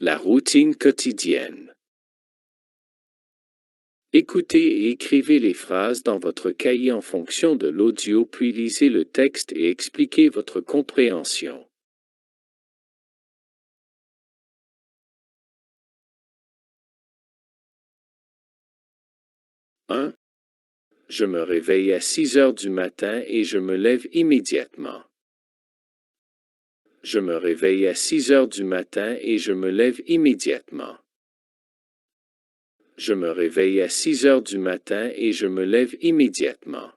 La routine quotidienne. Écoutez et écrivez les phrases dans votre cahier en fonction de l'audio, puis lisez le texte et expliquez votre compréhension. 1. Je me réveille à 6 heures du matin et je me lève immédiatement. Je me réveille à 6 heures du matin et je me lève immédiatement. Je me réveille à 6 heures du matin et je me lève immédiatement.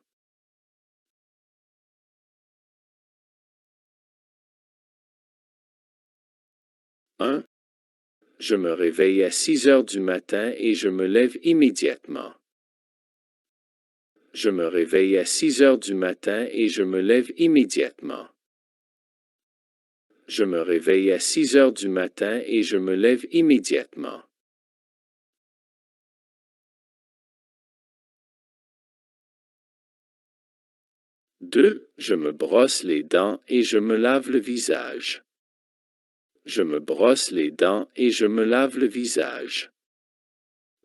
1. Je me réveille à 6 heures du matin et je me lève immédiatement. Je me réveille à 6 heures du matin et je me lève immédiatement. Je me réveille à 6 heures du matin et je me lève immédiatement. 2. Je me brosse les dents et je me lave le visage. Je me brosse les dents et je me lave le visage.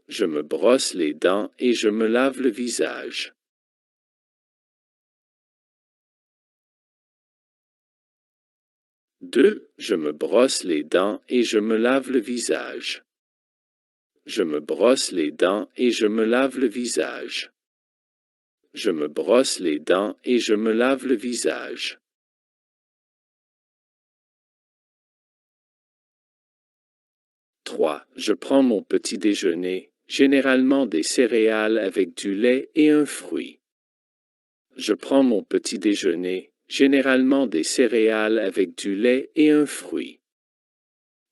Je me brosse les dents et je me lave le visage. 2. Je me brosse les dents et je me lave le visage. Je me brosse les dents et je me lave le visage. Je me brosse les dents et je me lave le visage. 3. Je prends mon petit déjeuner, généralement des céréales avec du lait et un fruit. Je prends mon petit déjeuner, généralement des céréales avec du lait et un fruit.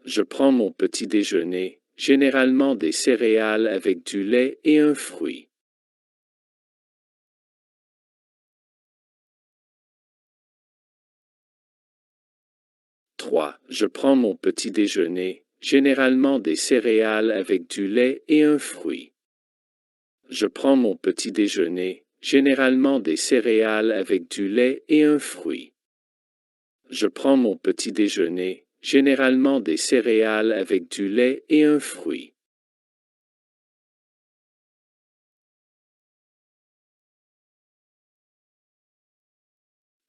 Je prends mon petit déjeuner, généralement des céréales avec du lait et un fruit. 3. Je prends mon petit déjeuner, généralement des céréales avec du lait et un fruit. Je prends mon petit déjeuner, généralement des céréales avec du lait et un fruit. Je prends mon petit déjeuner, généralement des céréales avec du lait et un fruit.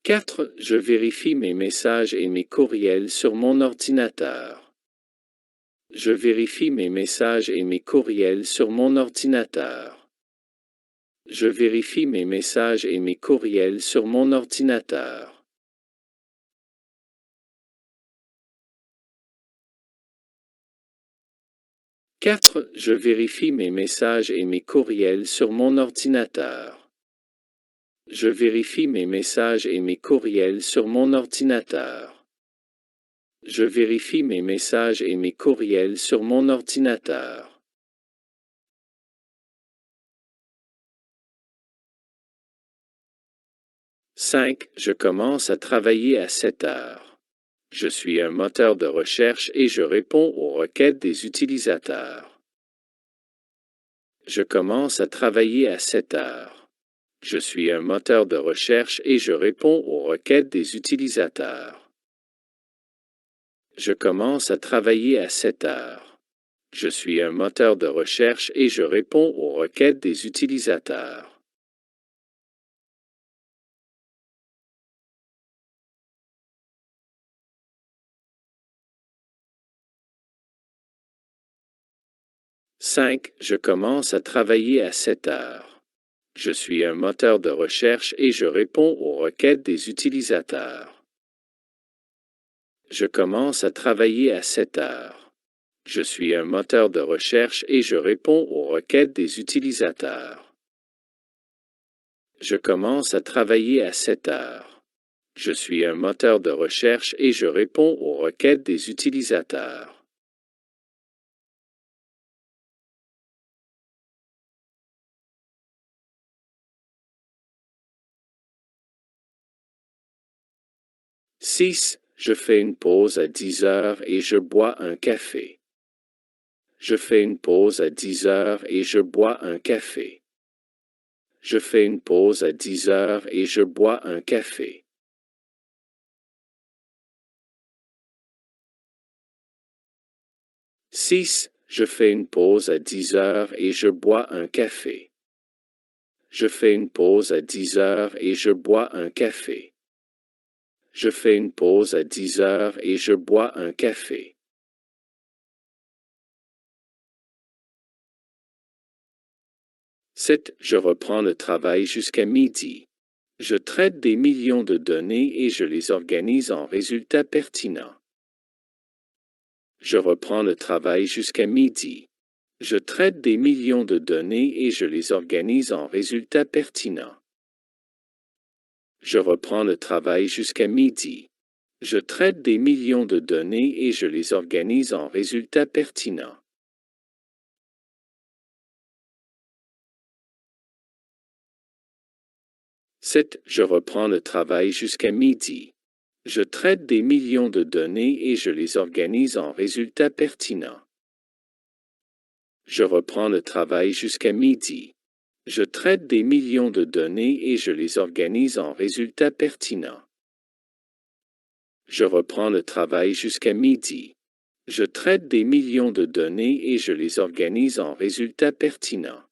4. Je vérifie mes messages et mes courriels sur mon ordinateur. Je vérifie mes messages et mes courriels sur mon ordinateur. Je vérifie mes messages et mes courriels sur mon ordinateur. 4. Je vérifie mes messages et mes courriels sur mon ordinateur. Je vérifie mes messages et mes courriels sur mon ordinateur. Je vérifie mes messages et mes courriels sur mon ordinateur. 5. Je commence à travailler à 7 heures. Je suis un moteur de recherche et je réponds aux requêtes des utilisateurs. Je commence à travailler à 7 heures. Je suis un moteur de recherche et je réponds aux requêtes des utilisateurs. Je commence à travailler à 7 heures. Je suis un moteur de recherche et je réponds aux requêtes des utilisateurs. 5. Je commence à travailler à 7 heures. Je suis un moteur de recherche et je réponds aux requêtes des utilisateurs. Je commence à travailler à 7 heures. Je suis un moteur de recherche et je réponds aux requêtes des utilisateurs. Je commence à travailler à 7 heures. Je suis un moteur de recherche et je réponds aux requêtes des utilisateurs. 6. Je fais une pause à 10 heures et je bois un café. Je fais une pause à 10 heures et je bois un café. Je fais une pause à 10 heures et je bois un café. 6. Je fais une pause à 10 heures et je bois un café. Je fais une pause à 10 heures et je bois un café. Je fais une pause à 10 heures et je bois un café. 7. Je reprends le travail jusqu'à midi. Je traite des millions de données et je les organise en résultats pertinents. Je reprends le travail jusqu'à midi. Je traite des millions de données et je les organise en résultats pertinents. Je reprends le travail jusqu'à midi. Je traite des millions de données et je les organise en résultats pertinents. Sept. Je reprends le travail jusqu'à midi. Je traite des millions de données et je les organise en résultats pertinents. Je reprends le travail jusqu'à midi. Je traite des millions de données et je les organise en résultats pertinents. Je reprends le travail jusqu'à midi. Je traite des millions de données et je les organise en résultats pertinents.